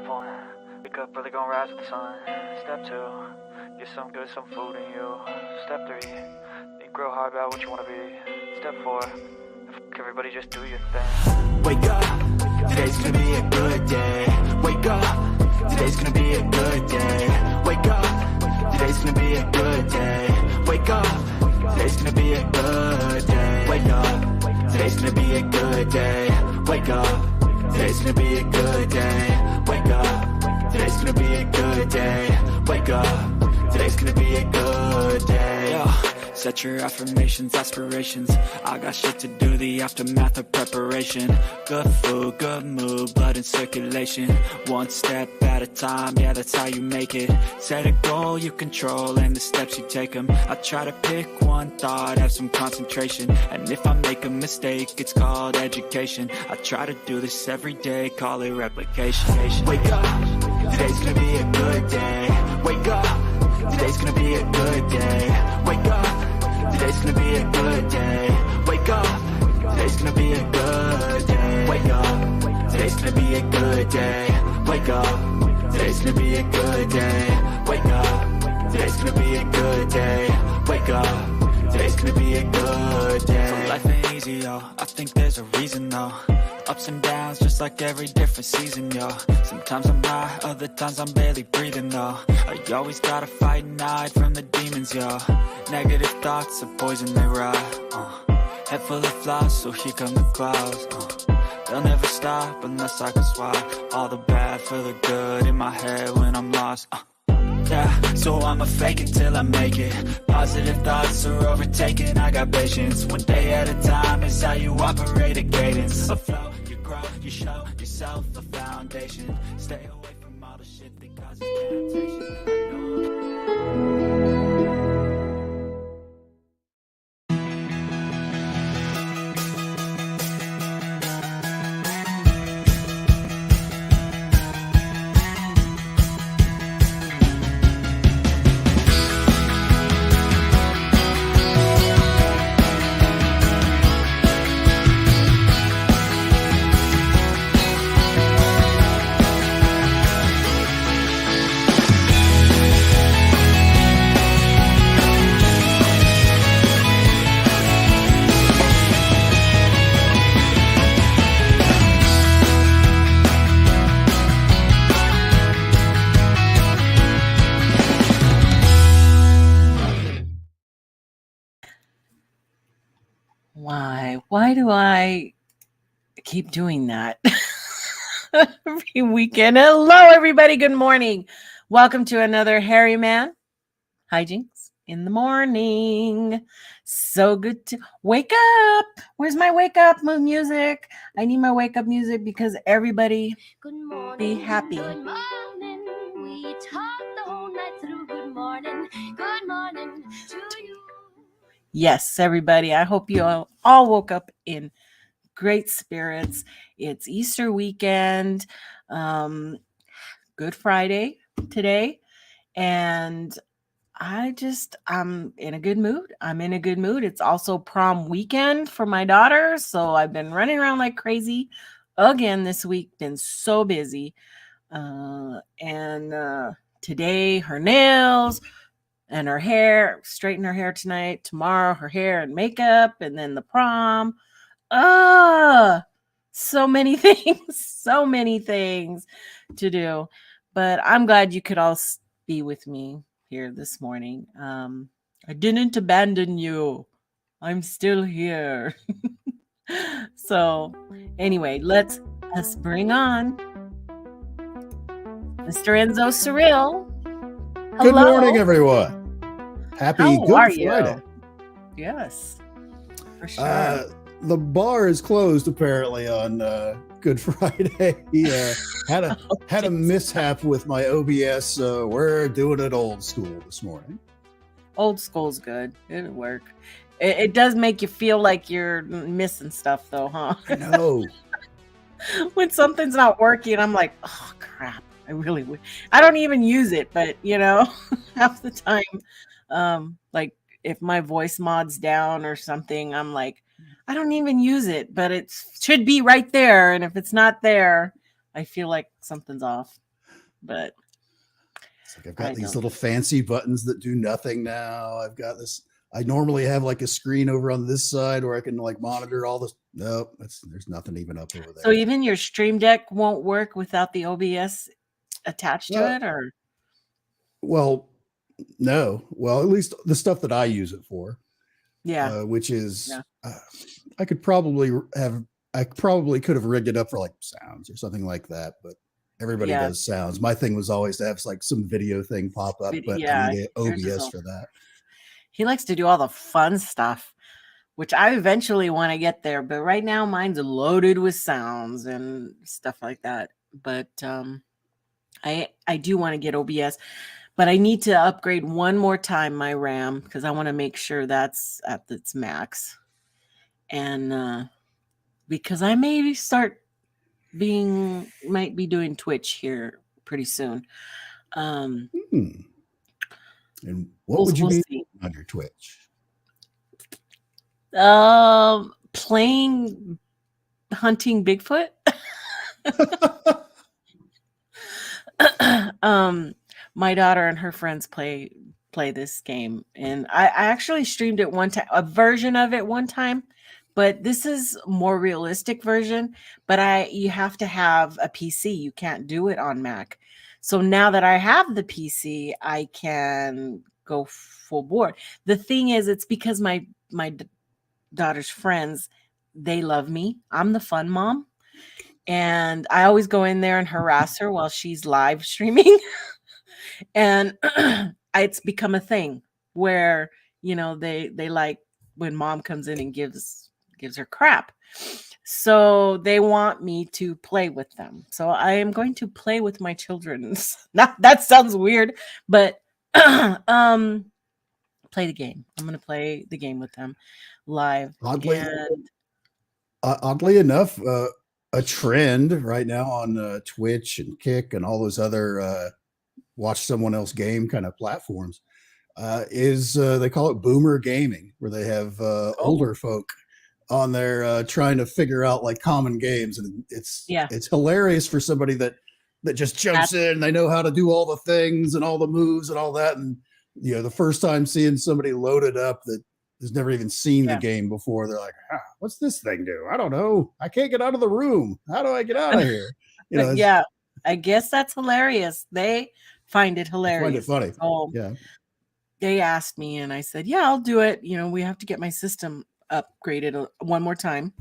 Step 1, wake up early, gonna rise with the sun. Step 2, get some good, some food in you. Step 3, think real hard about what you wanna be. Step 4, everybody just do your thing. Wake up, today's gonna be a good day. Wake up, today's gonna be a good day. Wake up, today's gonna be a good day. Wake up, today's gonna be a good day. Wake up, today's gonna be a good day. Wake up, today's gonna be a good day. Wake up, today's gonna be a good day. Wake up, today's gonna be a good day. Yo. Set your affirmations, aspirations. I got shit to do, the aftermath of preparation. Good food, good mood, blood in circulation. One step at a time, yeah, that's how you make it. Set a goal you control and the steps you take them. I try to pick one thought, have some concentration. And if I make a mistake, it's called education. I try to do this every day, call it replication. Wake up, today's gonna be a good day. Wake up, today's gonna be a good day. Wake up, today's gonna be a good day. Wake up, today's gonna be a good day. Wake up, today's gonna be a good day. Wake up, today's gonna be a good day. Wake up, today's gonna be a good day. Wake up, today's gonna be a good day. So life ain't easy, yo, I think there's a reason though. Ups and downs, just like every different season, yo. Sometimes I'm high, other times I'm barely breathing, though. You always gotta fight and hide from the demons, yo. Negative thoughts are poison, they rot. Head full of flies, so here come the clouds. They'll never stop unless I can swap all the bad for the good in my head when I'm lost. Yeah, so I'ma fake it till I make it. Positive thoughts are overtaken, I got patience. One day at a time is how you operate a cadence. A flow, you grow, you show yourself a foundation. Stay away from all the shit that causes temptation. I know. Why do I keep doing that every weekend? Hello, everybody. Good morning. Welcome to another Hairyman Hijinks in the morning. So good to wake up. Where's my wake up music? I need my wake up music because everybody Good morning, be happy. Good morning. We talked the whole night through. Good morning to you. Yes, everybody. I hope you all woke up in great spirits. It's Easter weekend, Good Friday today, and I'm in a good mood. I'm in a good mood. It's also prom weekend for my daughter, so I've been running around like crazy again this week. Been so busy, and today her nails and her hair, straighten her hair tonight, tomorrow her hair and makeup, and then the prom. So many things to do. But I'm glad you could all be with me here this morning. I didn't abandon you. I'm still here. So anyway, let's bring on Mr. Enzo Cyrille. Good Hello. morning, everyone. Happy How Good are Friday. you? Yes, for sure. The bar is closed apparently on Good Friday. Had a mishap with my OBS, so we're doing it old school this morning. Old school's good. It'll work. It does make you feel like you're missing stuff, though, huh? I know. When something's not working, I'm like, oh crap. I really would. I don't even use it, but half the time, like if my voice mod's down or something, I'm like, I don't even use it, but it should be right there. And if it's not there, I feel like something's off. but it's like I've got these little fancy buttons that do nothing now. I've got this. I normally have like a screen over on this side where I can like monitor all this. No, there's nothing even up over there. So even your Stream Deck won't work without the OBS attached to it, or? Well, no. Well, at least the stuff that I use it for. Yeah. Which is, I could probably could have rigged it up for like sounds or something like that, but everybody does sounds. My thing was always to have like some video thing pop up, but I need OBS for that. He likes to do all the fun stuff, which I eventually want to get there, but right now mine's loaded with sounds and stuff like that. But I do want to get OBS, but I need to upgrade one more time my RAM because I want to make sure that's at its max. And because I may might be doing Twitch here pretty soon. And what would you be on your Twitch? Playing hunting Bigfoot. My daughter and her friends play this game, and I actually streamed it one time, a version of it one time, but this is more realistic version. But you have to have a PC. You can't do it on Mac. So now that I have the PC, I can go full board. The thing is, it's because my daughter's friends, they love me. I'm the fun mom. And I always go in there and harass her while she's live streaming. And it's become a thing where, they like when mom comes in and gives her crap. So they want me to play with them. So I am going to play with my children. Now, that sounds weird, but play the game. I'm going to play the game with them live. Oddly enough, a trend right now on Twitch and Kick and all those other watch someone else game kind of platforms is they call it boomer gaming, where they have older folk on there trying to figure out like common games, and it's hilarious for somebody that just jumps in. They know how to do all the things and all the moves and all that, and the first time seeing somebody loaded up that has never even seen the game before, they're like, what's this thing do? I don't know. I can't get out of the room. How do I get out of here? I guess that's hilarious. They find it hilarious. I find it funny. So they asked me, and I said, I'll do it. We have to get my system upgraded one more time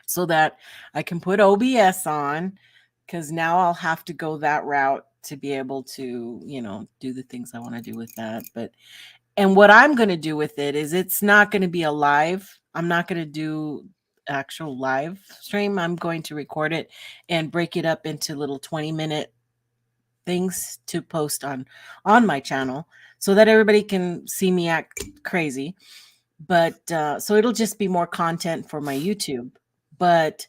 so that I can put OBS on, because now I'll have to go that route to be able to, do the things I want to do with that. And what I'm going to do with it is it's not going to be a live. I'm not going to do actual live stream. I'm going to record it and break it up into little 20-minute things to post on my channel so that everybody can see me act crazy. But so it'll just be more content for my YouTube. But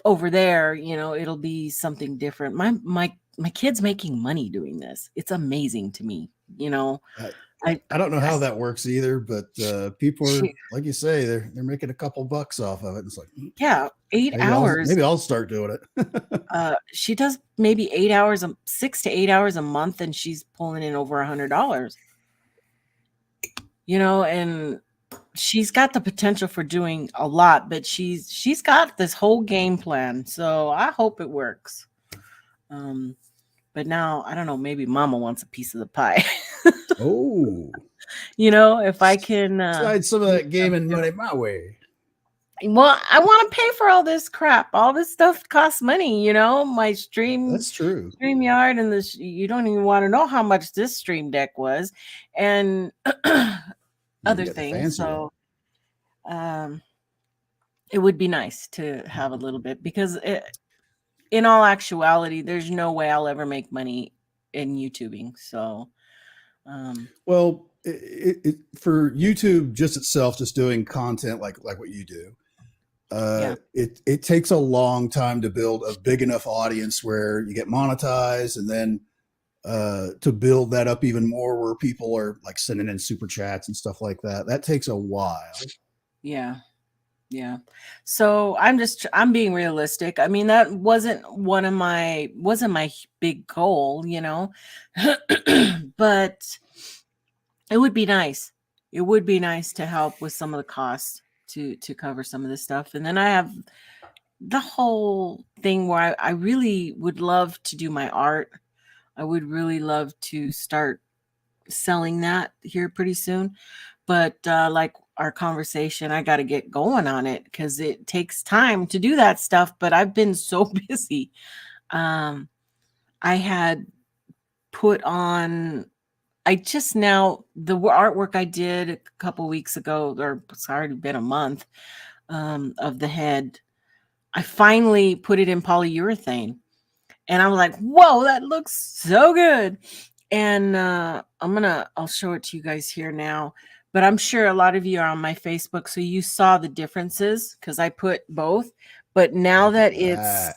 over there, it'll be something different. My kid's making money doing this. It's amazing to me. I don't know how that works either, but people are, like you say, they're making a couple bucks off of it. It's like, 8 hours. Maybe I'll start doing it. She does maybe 8 hours, 6 to 8 hours a month, and she's pulling in over $100. And she's got the potential for doing a lot, but she's got this whole game plan. So I hope it works. But now I don't know, maybe mama wants a piece of the pie. Oh, if I can slide some of that gaming money my way. Well, I want to pay for all this crap. All this stuff costs money, my stream. That's true. StreamYard and this, you don't even want to know how much this Stream Deck was, and other things. So it would be nice to have a little bit, because in all actuality, there's no way I'll ever make money in YouTubing. So, well, for YouTube just itself, just doing content like what you do, it takes a long time to build a big enough audience where you get monetized, and then to build that up even more where people are like sending in super chats and stuff like that. That takes a while. Yeah. Yeah. So I'm being realistic. I mean, that wasn't my big goal, but it would be nice. It would be nice to help with some of the costs to cover some of this stuff. And then I have the whole thing where I really would love to do my art. I would really love to start selling that here pretty soon. But like our conversation, I got to get going on it because it takes time to do that stuff. But I've been so busy. I had put on, I just now, the artwork I did a couple weeks ago, or it's already been a month, of the head. I finally put it in polyurethane. And I was like, whoa, that looks so good. And I'll show it to you guys here now. But I'm sure a lot of you are on my Facebook, so you saw the differences because I put both. But now that it's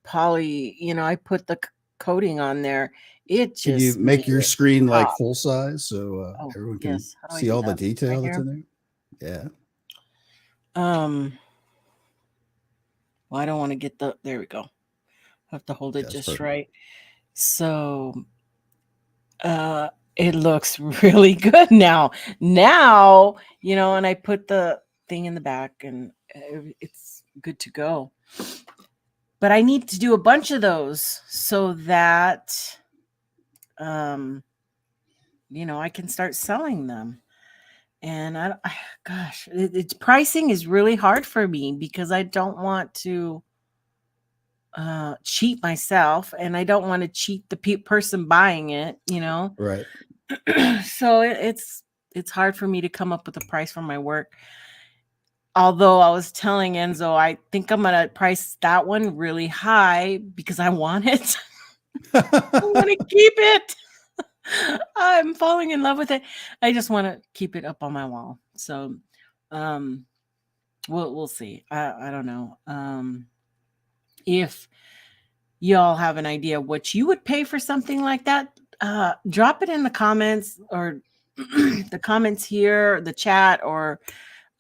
poly, I put the coating on there. It just Can you make your screen like pop. full size so everyone can see all the detail that's in there? Yeah. Well, I don't want to get there we go. I have to hold it just right. So it looks really good now. And I put the thing in the back and it's good to go. But I need to do a bunch of those so that I can start selling them. And it's pricing is really hard for me because I don't want to cheat myself, and I don't want to cheat the person buying it, Right. So it's hard for me to come up with a price for my work. Although I was telling Enzo, I think I'm gonna price that one really high because I want it. I want to keep it. I'm falling in love with it. I just want to keep it up on my wall. So we'll see. I don't know. If y'all have an idea what you would pay for something like that, drop it in the comments or the comments here, the chat, or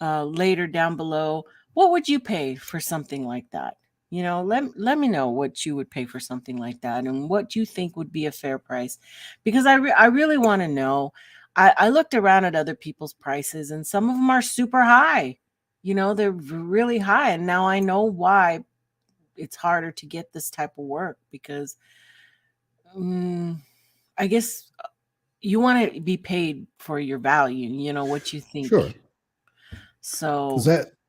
later down below. What would you pay for something like that? Let me know what you would pay for something like that and what you think would be a fair price, because I really want to know. I looked around at other people's prices and some of them are super high. They're really high, and now I know why it's harder to get this type of work, because I guess you want to be paid for your value, what you think. Sure. So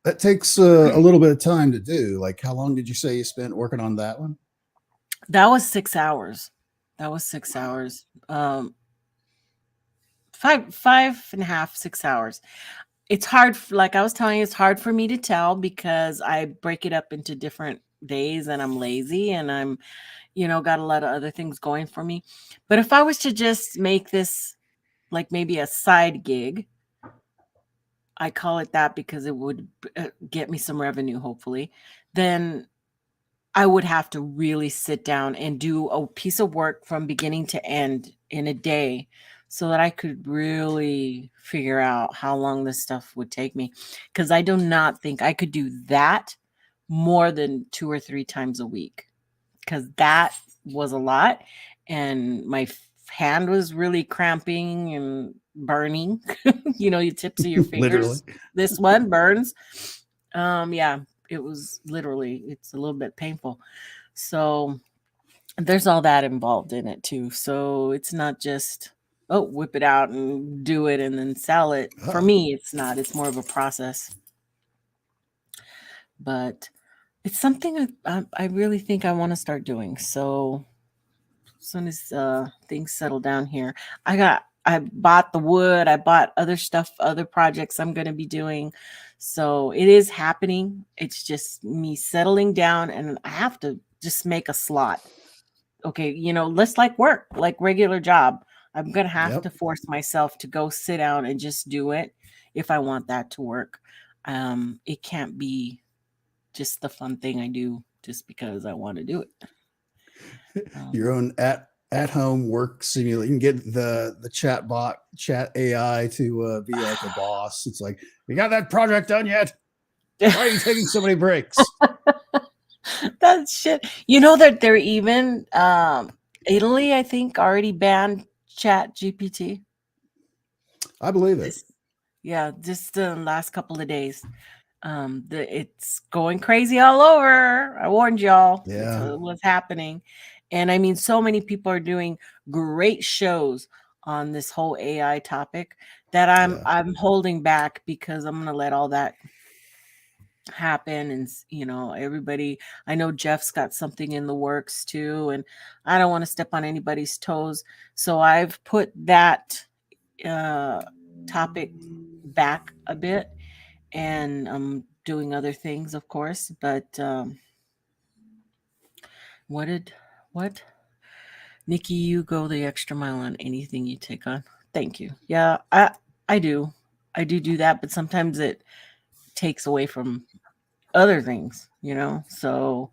that takes a little bit of time to do. Like, how long did you say you spent working on that one? That was 6 hours. 6 hours. 5.5, 6 hours. It's hard. Like I was telling you, it's hard for me to tell because I break it up into different days and I'm lazy and I'm, got a lot of other things going for me. But if I was to just make this like maybe a side gig, I call it that because it would get me some revenue, hopefully, then I would have to really sit down and do a piece of work from beginning to end in a day so that I could really figure out how long this stuff would take me. Because I do not think I could do that more than 2 or 3 times a week, because that was a lot. And my hand was really cramping and burning. Your tips of your fingers. This one burns. Yeah, it was literally, it's a little bit painful. So there's all that involved in it too. So it's not just, whip it out and do it and then sell it. For me, it's not. It's more of a process. But it's something I really think I want to start doing. So as soon as things settle down here, I bought the wood. I bought other stuff, other projects I'm going to be doing. So it is happening. It's just me settling down, and I have to just make a slot. Okay, let's like work, like regular job. I'm going to have to force myself to go sit down and just do it if I want that to work. It can't be just the fun thing I do just because I want to do it. Your own at home work simulator. You can get the chat AI to be like a boss. It's like, we got that project done yet? Why are you taking so many breaks? That shit. You know that they're even Italy, I think, already banned Chat GPT. I believe it. Yeah, just the last couple of days. It's going crazy all over. I warned y'all. Yeah. That's what's happening. And I mean, so many people are doing great shows on this whole AI topic that I'm holding back because I'm gonna let all that happen. And everybody, I know Jeff's got something in the works too, and I don't want to step on anybody's toes. So I've put that topic back a bit, and I'm doing other things, of course. But what Nikki, you go the extra mile on anything you take on. Thank you. Yeah, I do that, but sometimes it takes away from other things, so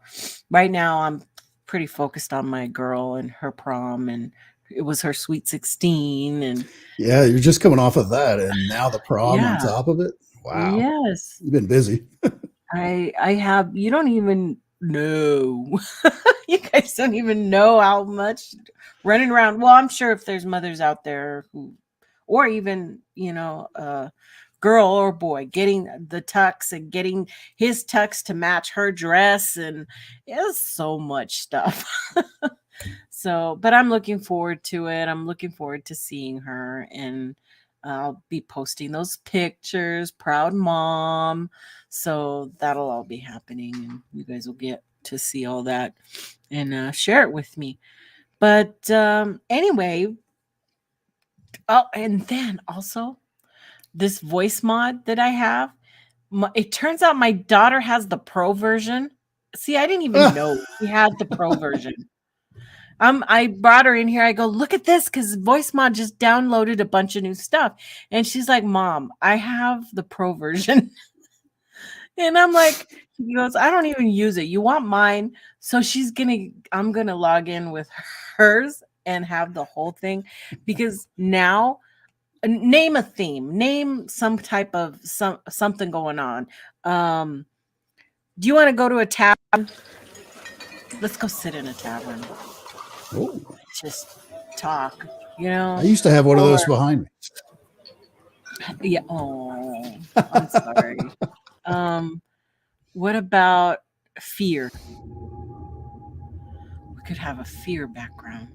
right now I'm pretty focused on my girl and her prom, and it was her sweet 16, and yeah, you're just coming off of that, and now the prom on top of it. Wow. Yes, You've been busy. I have. You don't even know. You guys don't even know how much running around. Well, I'm sure if there's mothers out there who, or even girl or boy, getting the tux and getting his tux to match her dress, and it's so much stuff. So, but I'm looking forward to it. I'm looking forward to seeing her, and I'll be posting those pictures, proud mom. So that'll all be happening, and you guys will get to see all that and share it with me. But anyway, oh, and then also this voice mod that I have, it turns out my daughter has the pro version. See, I didn't even know she had the pro version. I brought her in here. I go, look at this, because Voice Mod just downloaded a bunch of new stuff. And she's like, Mom, I have the pro version. And I'm like, she goes, I don't even use it. You want mine? So I'm going to log in with hers and have the whole thing, because now name a theme, name some type of something going on. Do you want to go to a tavern? Let's go sit in a tavern. Oh. Just talk, I used to have one of those behind me. Yeah. Oh, I'm sorry. What about fear? We could have a fear background.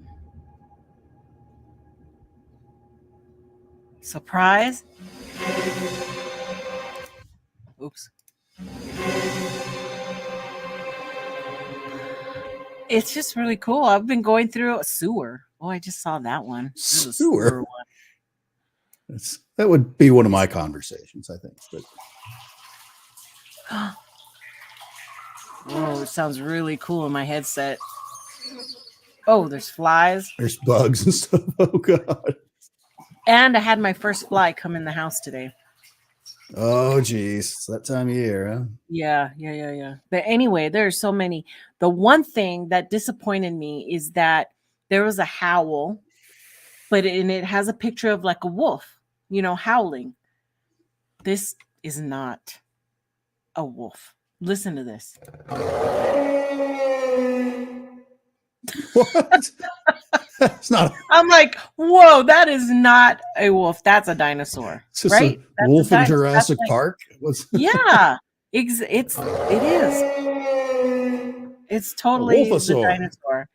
Surprise. Oops. It's just really cool. I've been going through a sewer. Oh, I just saw that one. Sewer one. That would be one of my conversations, I think. But oh, it sounds really cool in my headset. Oh, there's flies. There's bugs and stuff. Oh, God. And I had my first fly come in the house today. Oh, geez. It's that time of year, huh? Yeah. But anyway, there's so many. The one thing that disappointed me is that there was a howl, but it has a picture of like a wolf, howling. This is not a wolf. Listen to this. What? It's not. I'm like, whoa, that is not a wolf. That's a dinosaur, It's just right? A wolf in Jurassic Park. Yeah, it is. It's totally the dinosaur.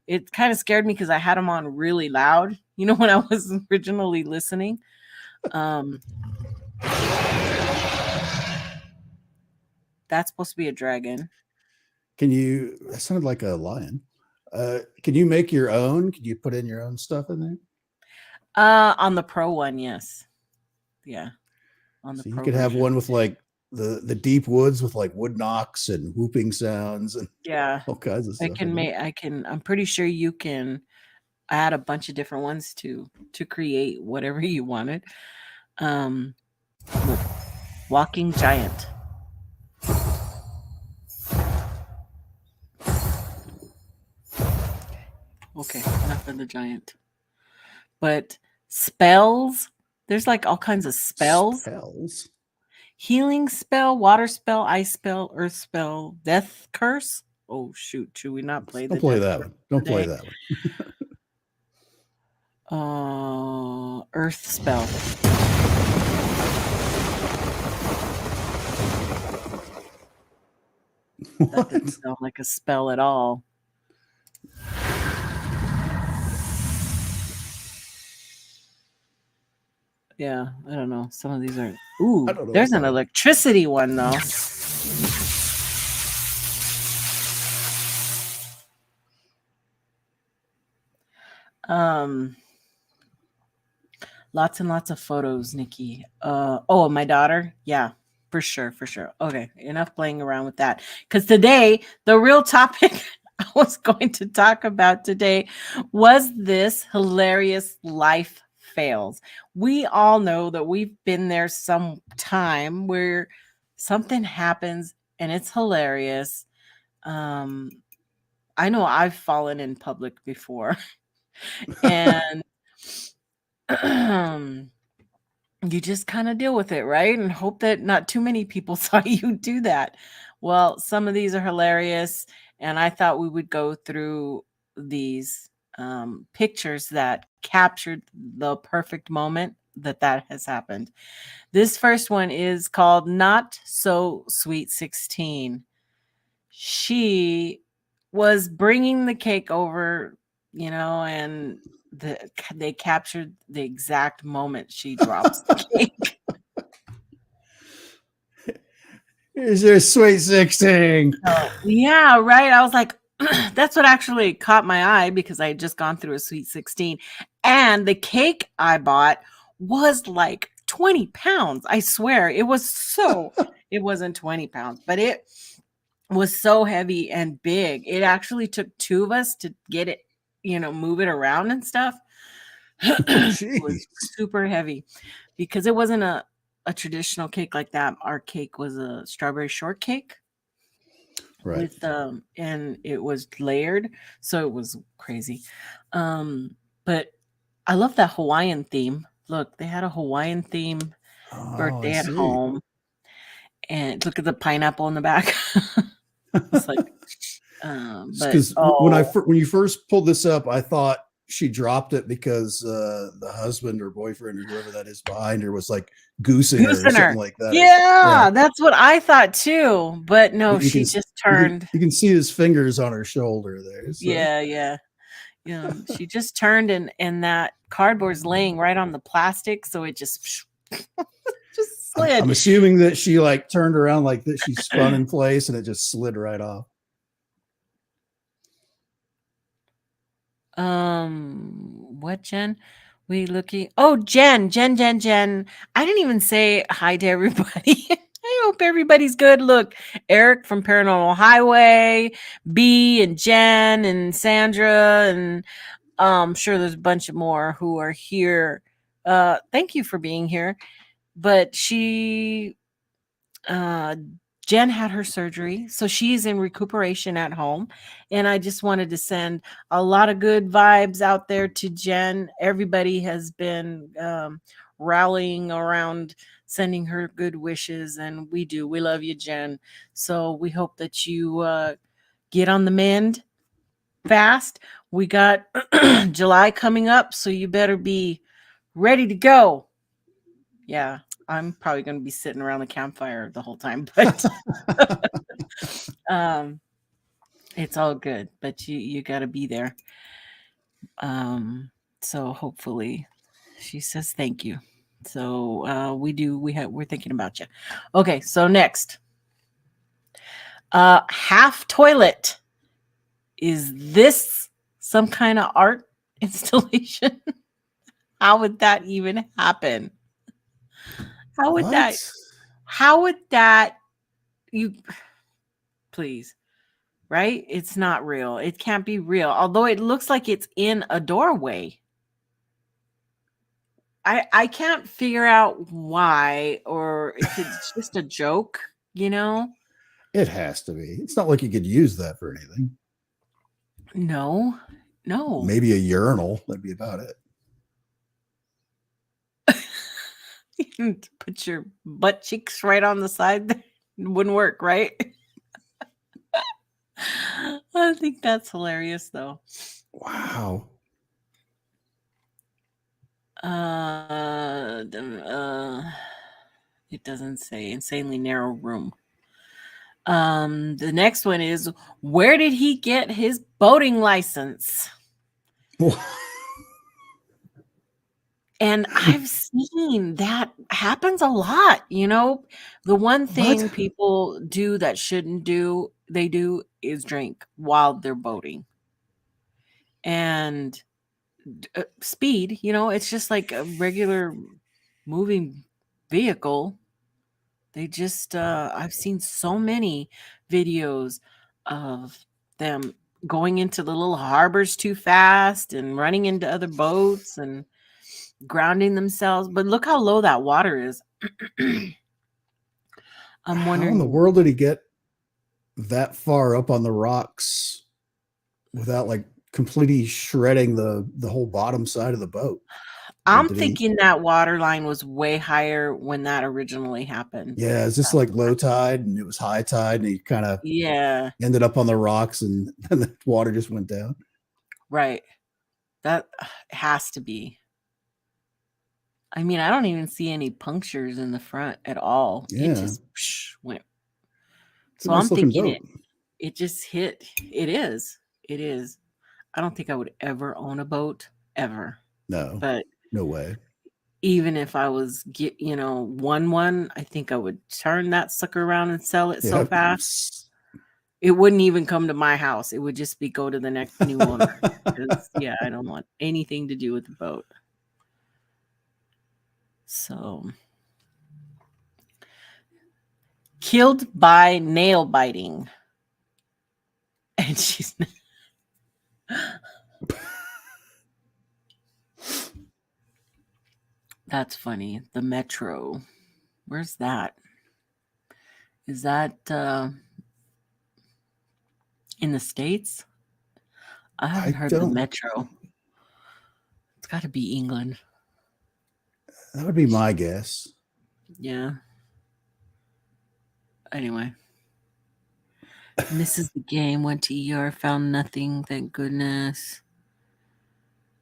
It kind of scared me because I had them on really loud, when I was originally listening. That's supposed to be a dragon. That sounded like a lion. Can you make your own? Can you put in your own stuff in there? On the pro one, yes. Yeah. On the so pro you could have one with like the deep woods with like wood knocks and whooping sounds and all kinds of stuff. I'm pretty sure you can add a bunch of different ones to create whatever you wanted. Walking giant. Okay, enough of the giant. But spells, there's like all kinds of spells. Healing spell, water spell, ice spell, earth spell, death curse. Oh shoot, should we not play Don't the play death that curse one. Don't play today? that one. Earth spell. That didn't sound like a spell at all. Yeah, I don't know. Some of these are. Ooh, I don't know there's if an I- electricity one though. Lots and lots of photos, Nikki. Oh, my daughter. Yeah, for sure, for sure. Okay, enough playing around with that. Because today, the real topic I was going to talk about today was this hilarious life fails. We all know that we've been there some time where something happens and it's hilarious. I know I've fallen in public before. And you just kind of deal with it, right? And hope that not too many people saw you do that. Well, some of these are hilarious, and I thought we would go through these pictures that captured the perfect moment that has happened. This first one is called Not So Sweet 16. She was bringing the cake over, and they captured the exact moment she drops the cake. Here's your sweet 16. Yeah, right. I was like, that's what actually caught my eye because I had just gone through a sweet 16. And the cake I bought was like 20 pounds. I swear it wasn't 20 pounds, but it was so heavy and big. It actually took two of us to get it, move it around and stuff. It was super heavy because it wasn't a traditional cake like that. Our cake was a strawberry shortcake. Right. With and it was layered, so it was crazy. But I love that Hawaiian theme. Look, they had a Hawaiian theme birthday at home. And look at the pineapple in the back. It's like because when you first pulled this up, I thought she dropped it because the husband or boyfriend or whoever that is behind her was like goosing her or something like that. Yeah, that's what I thought too. But no, she just turned. You can see his fingers on her shoulder there. So. Yeah. She just turned and that cardboard's laying right on the plastic, so it just slid. I'm assuming that she like turned around like that. She spun in place and it just slid right off. What, Jen? We looking? Oh, Jen. I didn't even say hi to everybody. I hope everybody's good. Look, Eric from Paranormal Highway, B and Jen and Sandra, and I'm sure there's a bunch of more who are here. Thank you for being here. But Jen had her surgery, so she's in recuperation at home. And I just wanted to send a lot of good vibes out there to Jen. Everybody has been rallying around, sending her good wishes. And we love you, Jen. So we hope that you get on the mend fast. We got July coming up, so you better be ready to go. Yeah. I'm probably going to be sitting around the campfire the whole time, but it's all good. But you got to be there. So hopefully, she says thank you. So we're thinking about you. Okay, so next, half toilet. Is this some kind of art installation? How would that even happen? How would that please, right? It's not real. It can't be real. Although it looks like it's in a doorway. I can't figure out why, or if it's just a joke, It has to be. It's not like you could use that for anything. No. Maybe a urinal. That'd be about it. Put your butt cheeks right on the side. It wouldn't work, right? I think that's hilarious, though. Wow. It doesn't say. Insanely narrow room. The next one is, where did he get his boating license? And I've seen that happens a lot. You know, the one thing What? people do that shouldn't do, they do, is drink while they're boating. And speed, you know, it's just like a regular moving vehicle. They just, I've seen so many videos of them going into the little harbors too fast and running into other boats and grounding themselves. But look how low that water is. I'm How wondering, in the world did he get that far up on the rocks without like completely shredding the whole bottom side of the boat? I'm Did he- thinking that water line was way higher when that originally happened. Yeah, is this like low tide and it was high tide and he kind of Yeah, ended up on the rocks and then the water just went down? right. That has to be. I mean, I don't even see any punctures in the front at all. Yeah. It just went. It's a So nice I'm looking thinking boat. it just hit. It is. It is. I don't think I would ever own a boat ever. No, But no way. even if I was one, I think I would turn that sucker around and sell it so Yeah. fast. It wouldn't even come to my house. It would just be go to the next new owner. 'Cause, yeah, I don't want anything to do with the boat. So, killed by nail biting. And she's that's funny. The Metro. Where's that? Is that in the States? I haven't heard the Metro. It's got to be England. That would be my guess. Yeah. Anyway. Misses the game, went to ER, found nothing, thank goodness.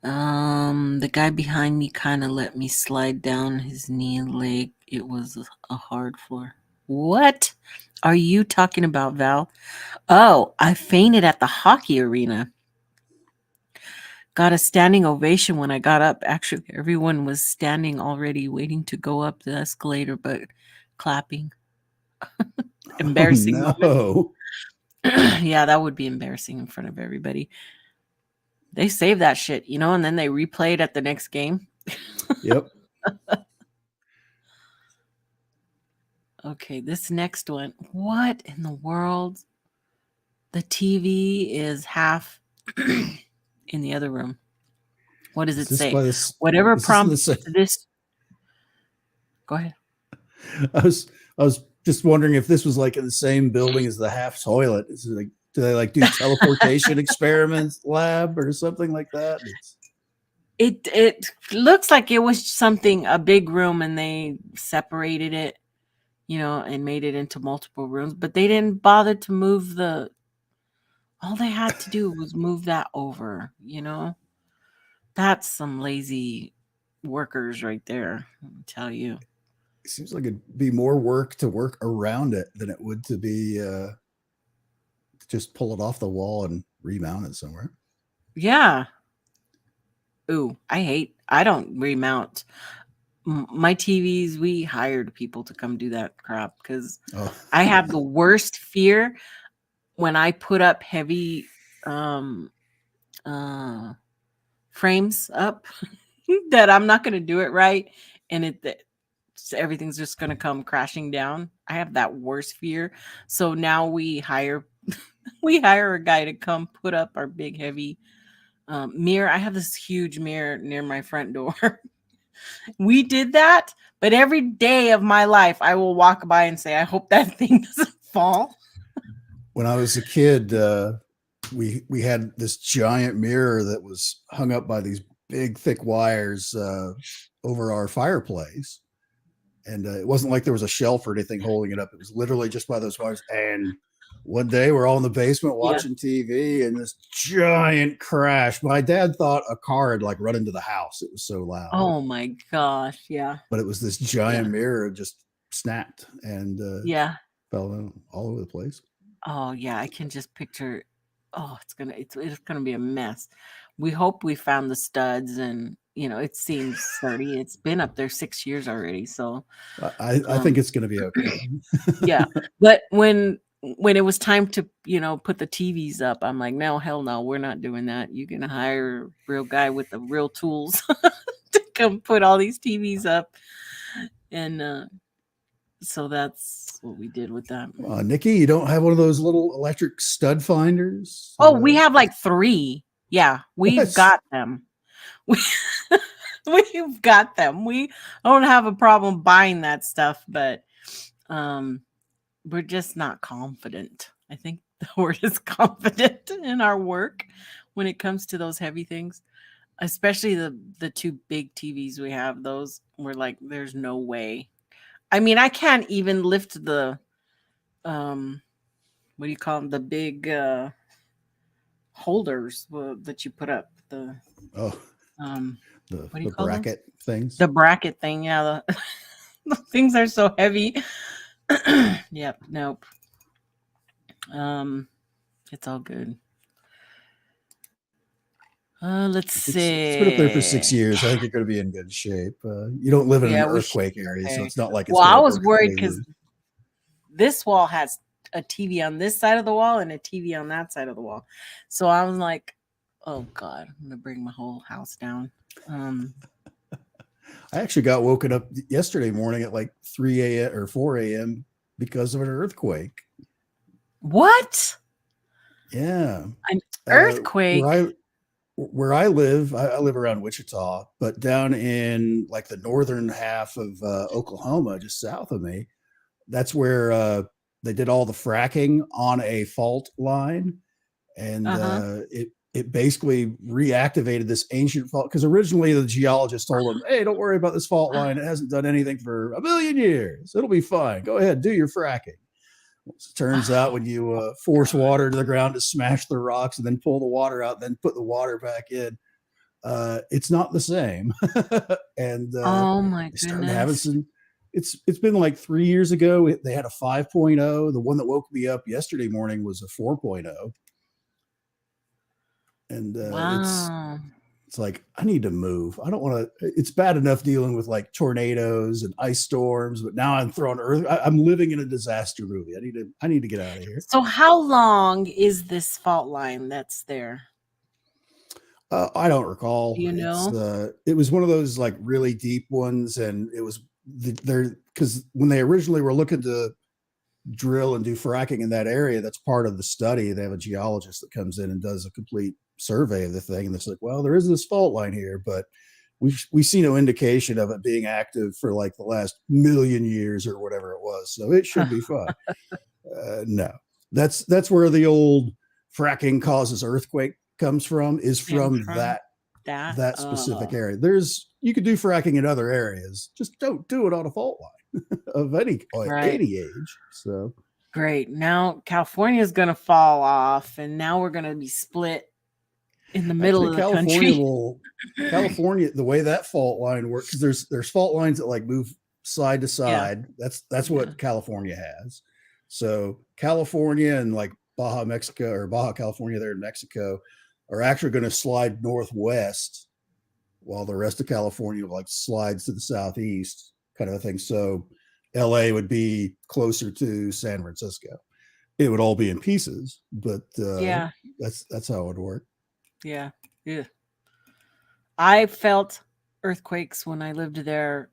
The guy behind me kind of let me slide down his knee and leg. It was a hard floor. What are you talking about, Val? Oh, I fainted at the hockey arena. Got a standing ovation when I got up. Actually, everyone was standing already waiting to go up the escalator, but clapping. Embarrassing moment. No. Yeah, that would be embarrassing in front of everybody. They save that shit, you know, and then they replay it at the next game. Yep. Okay, this next one. What in the world? The TV is half in the other room. What does it say? Whatever prompts this. Go ahead. I was just wondering if this was like in the same building as the half toilet. Is it like, do they like do teleportation experiments lab or something like that? It looks like it was something, a big room, and they separated it, you know, and made it into multiple rooms, but they didn't bother to move all they had to do was move that over, you know. That's some lazy workers right there, I'll tell you. It seems like it'd be more work to work around it than it would to be to just pull it off the wall and remount it somewhere. Yeah. Ooh, I don't remount my TVs. We hired people to come do that crap because I have the worst fear when I put up heavy frames up that I'm not going to do it right, and everything's just going to come crashing down. I have that worst fear. So now we hire a guy to come put up our big heavy mirror. I have this huge mirror near my front door. We did that, but every day of my life I will walk by and say, I hope that thing doesn't fall. When I was a kid, we had this giant mirror that was hung up by these big thick wires over our fireplace, And it wasn't like there was a shelf or anything holding it up. It was literally just by those wires. And one day we're all in the basement watching TV, and this giant crash. My dad thought a car had like run into the house. It was so loud. Oh my gosh. Yeah. But it was this giant mirror just snapped and fell out all over the place. Oh yeah. I can just picture. Oh, it's gonna be a mess. We hope we found the studs, and it seems sturdy. It's been up there 6 years already. So I think it's going to be okay. yeah. But when it was time to, put the TVs up, I'm like, no, hell no, we're not doing that. You're going to hire a real guy with the real tools to come put all these TVs up. And so that's what we did with that. Nikki, you don't have one of those little electric stud finders? Oh, we have like 3. Yeah, we've got them. We've got them. We don't have a problem buying that stuff, but we're just not confident. I think the word is confident in our work when it comes to those heavy things, especially the 2 big TVs we have. Those we're like, there's no way. I mean, I can't even lift the what do you call them? The big holders that you put up. The bracket things. The bracket thing, yeah. The things are so heavy. Yep, nope. It's all good. Let's see. It's been up there for 6 years. I think you're going to be in good shape. You don't live in an earthquake area, so it's not like it's. Well, I was worried because this wall has a TV on this side of the wall and a TV on that side of the wall. So I was like, oh God, I'm gonna bring my whole house down. I actually got woken up yesterday morning at like 3 a.m. or 4 a.m. because of an earthquake. What? Yeah. An earthquake? Where I live around Wichita, but down in like the northern half of Oklahoma, just south of me, that's where they did all the fracking on a fault line. And it basically reactivated this ancient fault, because originally the geologist told them, hey, don't worry about this fault line. It hasn't done anything for 1 million years. It'll be fine. Go ahead, do your fracking. Well, it turns out when you force water to the ground to smash the rocks and then pull the water out, then put the water back in, it's not the same. And oh my goodness. Started having some. It's been like 3 years ago. They had a 5.0. The one that woke me up yesterday morning was a 4.0. And wow. It's like, I need to move. I don't want to. It's bad enough dealing with like tornadoes and ice storms, but now I'm throwing earth. I'm living in a disaster movie. I need to get out of here. So how long is this fault line that's there? I don't recall. Do you know? It was one of those like really deep ones, and it was because when they originally were looking to drill and do fracking in that area, that's part of the study. They have a geologist that comes in and does a complete survey of the thing, and it's like, well, there is this fault line here, but we see no indication of it being active for like the last 1 million years or whatever it was, so it should be fine. No, that's where the old fracking causes earthquake comes from, is from that specific area. You could do fracking in other areas, just don't do it on a fault line of any age. So great. Now California is going to fall off, and now we're going to be split in the middle of the country. California, the way that fault line works, because there's fault lines that like move side to side. Yeah. That's what California has. So California and like Baja California there in Mexico are actually going to slide northwest, while the rest of California like slides to the southeast, kind of a thing. So LA would be closer to San Francisco. It would all be in pieces, but that's how it would work. Yeah. I felt earthquakes when I lived there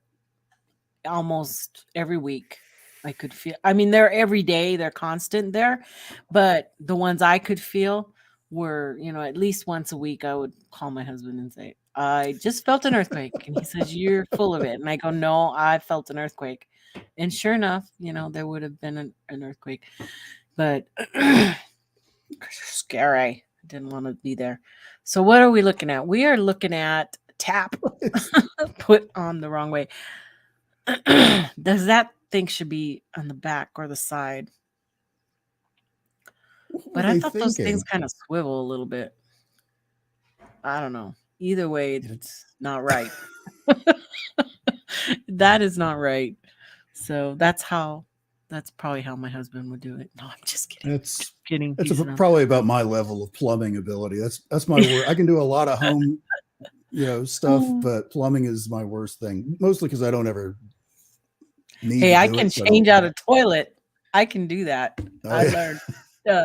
almost every week. I could feel, I mean, they're every day, they're constant there, but the ones I could feel were, at least once a week. I would call my husband and say, I just felt an earthquake. And he says, you're full of it. And I go, no, I felt an earthquake. And sure enough, there would have been an earthquake, but scary. I didn't want to be there. So what are we looking at? We are looking at tap put on the wrong way. Does that thing should be on the back or the side? What But were I they thought those things thinking? kind of swivel a little bit. I don't know. Either way, it's not right. That is not right. So that's probably how my husband would do it. No, I'm just kidding. It's Kidding. it's He's not. probably about my level of plumbing ability. That's my word. I can do a lot of home, stuff, Oh. but plumbing is my worst thing. Mostly because I don't ever need Hey, to I do can it. So I don't change out like a toilet. I can do that. Oh, I yeah. learned.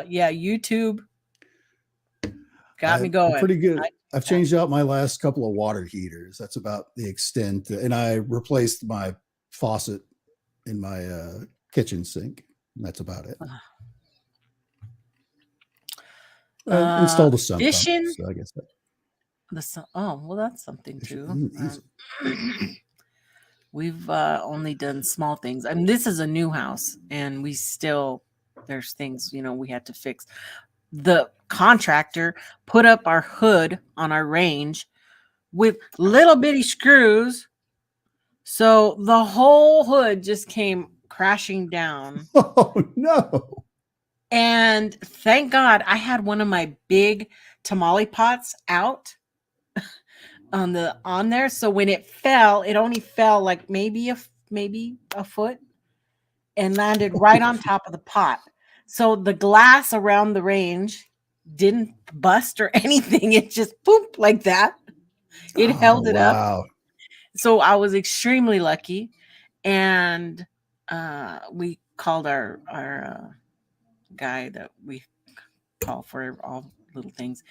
Yeah, YouTube got me I'm going. pretty good. I've changed out my last couple of water heaters. That's about the extent. And I replaced my faucet in my kitchen sink. That's about it. Installed a sump pump. Fishing. So I guess that. Well, that's something too. Easy. We've only done small things. I mean, this is a new house, and there's things we had to fix. The contractor put up our hood on our range with little bitty screws, so the whole hood just came crashing down. Oh no! And thank God I had one of my big tamale pots out on there, so when it fell, it only fell like maybe a foot and landed right on top of the pot. So the glass around the range didn't bust or anything. It just pooped like that. It held it up. So I was extremely lucky, and we called our guy that we call for all little things.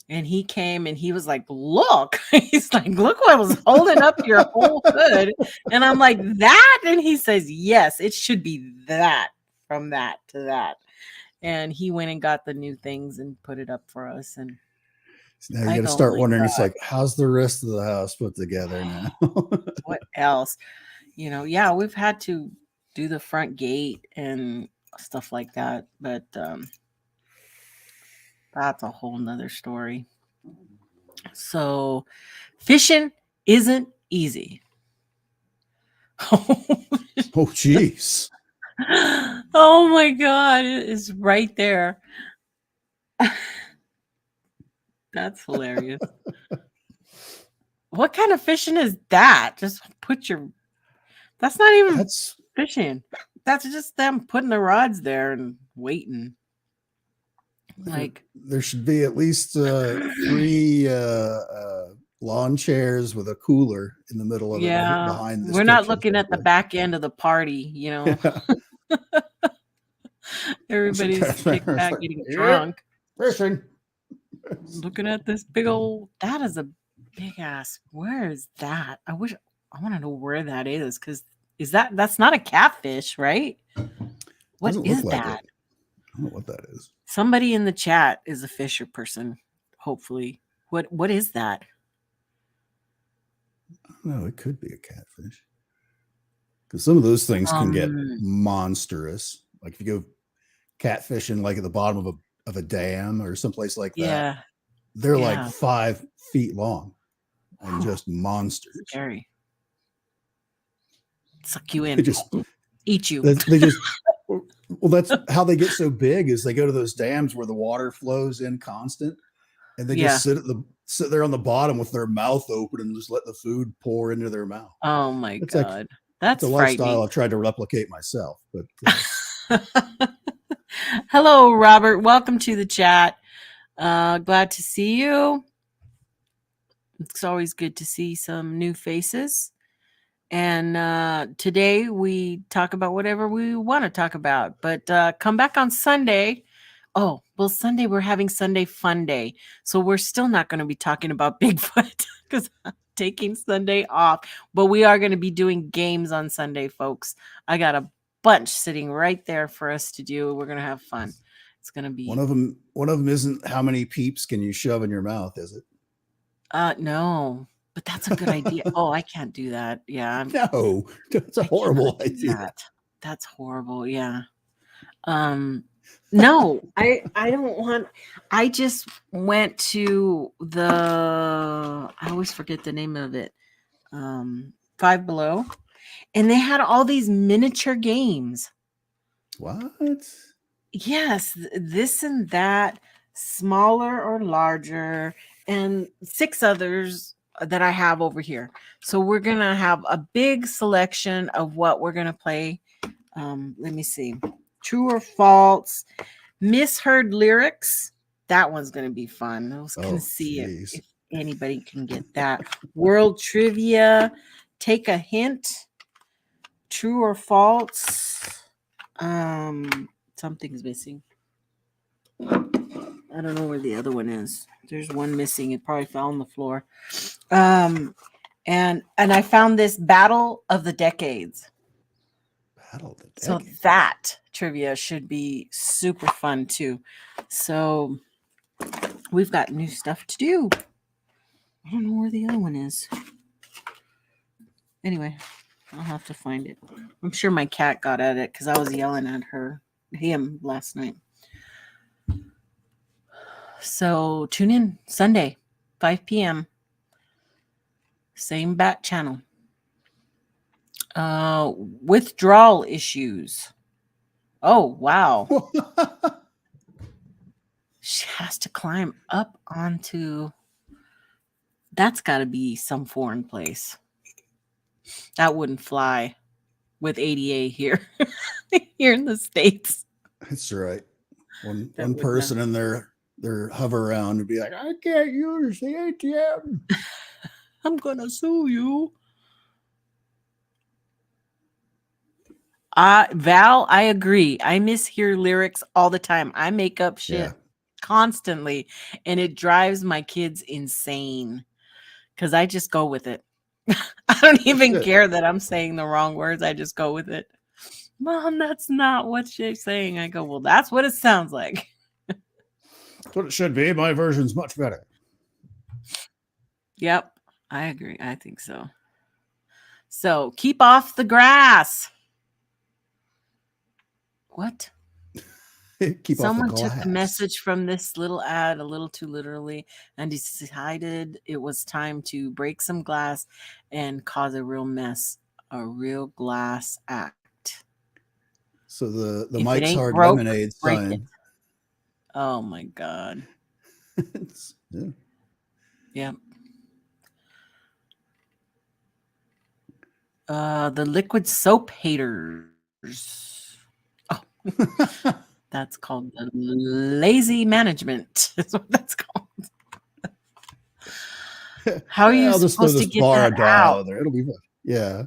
And he came and he was like, look, he's like, look what was holding up your whole hood. And I'm like, that? And he says, yes, it should be that, from that to that. And he went and got the new things and put it up for us. And now you got to start wondering, it's like, how's the rest of the house put together now? What else? Yeah, we've had to do the front gate and stuff like that. But that's a whole nother story. So fishing isn't easy. Oh, geez. Oh my God, it is right there. That's hilarious. What kind of fishing is that? Just that's not even fishing. That's just them putting the rods there and waiting. Like, there should be at least 3 lawn chairs with a cooler in the middle of it behind this. We're not looking at the back end of the party, Everybody's kicked back getting drunk. Fishing. Looking at this big old, that is a big ass. Where is that? I want to know where that is, because that's not a catfish, right? What is that? I don't know what that is. Somebody in the chat is a fisher person, hopefully. What is that? I don't know. It could be a catfish, because some of those things can get monstrous. Like if you go catfishing, like at the bottom of a dam or someplace like that, they're like 5 feet long and just monsters. Scary. Suck you in. They just eat you. They just. Well, that's how they get so big, is they go to those dams where the water flows in constant, and they just sit there on the bottom with their mouth open and just let the food pour into their mouth. Oh my God. That's a lifestyle I've tried to replicate myself. But hello, Robert. Welcome to the chat. Glad to see you. It's always good to see some new faces. And today we talk about whatever we want to talk about. But come back on Sunday. Oh, well, Sunday we're having Sunday Fun Day. So we're still not going to be talking about Bigfoot because I'm taking Sunday off. But we are going to be doing games on Sunday, folks. I got a bunch sitting right there for us to do. We're going to have fun. It's going to be... One of them isn't how many peeps can you shove in your mouth, is it? No. But that's a good idea. Oh, I can't do that. Yeah. No, that's a horrible idea. That's horrible. Yeah. No, I don't want. I just went to I always forget the name of it. 5 Below, and they had all these miniature games. What? Yes, this and that, smaller or larger, and 6 others that I have over here. So we're gonna have a big selection of what we're gonna play. Let me see. True or false, misheard lyrics. That one's gonna be fun. Those can see geez. if anybody can get that. World trivia. Take a hint. True or false. Something's missing. I don't know where the other one is. There's one missing. It probably fell on the floor. And I found this Battle of the Decades. Battle of the Decades. So that trivia should be super fun too. So we've got new stuff to do. I don't know where the other one is. Anyway, I'll have to find it. I'm sure my cat got at it because I was yelling at him last night. So tune in Sunday, 5 p.m. Same bat channel. Withdrawal issues. Oh, wow. She has to climb up onto. That's got to be some foreign place. That wouldn't fly with ADA here. Here in the States. That's right. One That would person in their hover around would be like, I can't use the ATM. I'm gonna sue you. Val, I agree. I mishear lyrics all the time. I make up shit constantly, and it drives my kids insane because I just go with it. I don't even care that I'm saying the wrong words. I just go with it. Mom, that's not what she's saying. I go, well, that's what it sounds like. That's what it should be. My version's much better. Yep, I agree. I think so. So keep off the grass. What? Someone took the message from this little ad a little too literally and decided it was time to break some glass and cause a real mess, a real glass act. So the Mike's Hard Lemonade sign. Oh my God. Yeah. Yep. The liquid soap haters. Oh. That's called the lazy management. Is what that's called. How are you supposed to get that out? There. It'll be fun. Yeah.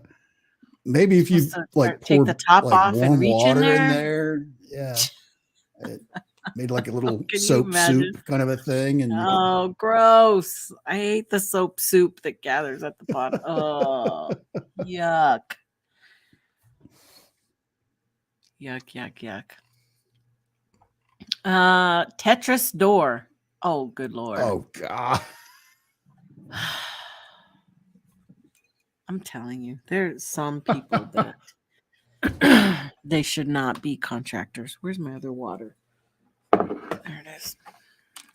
Maybe if you like take the top off and reach in there. Yeah. It made like a little soap soup kind of a thing. And oh, gross. I hate the soap soup that gathers at the bottom. Oh, yuck. Yuck. Tetris door. Oh, good Lord. Oh, God. I'm telling you, there's some people that they should not be contractors. Where's my other water? There it is.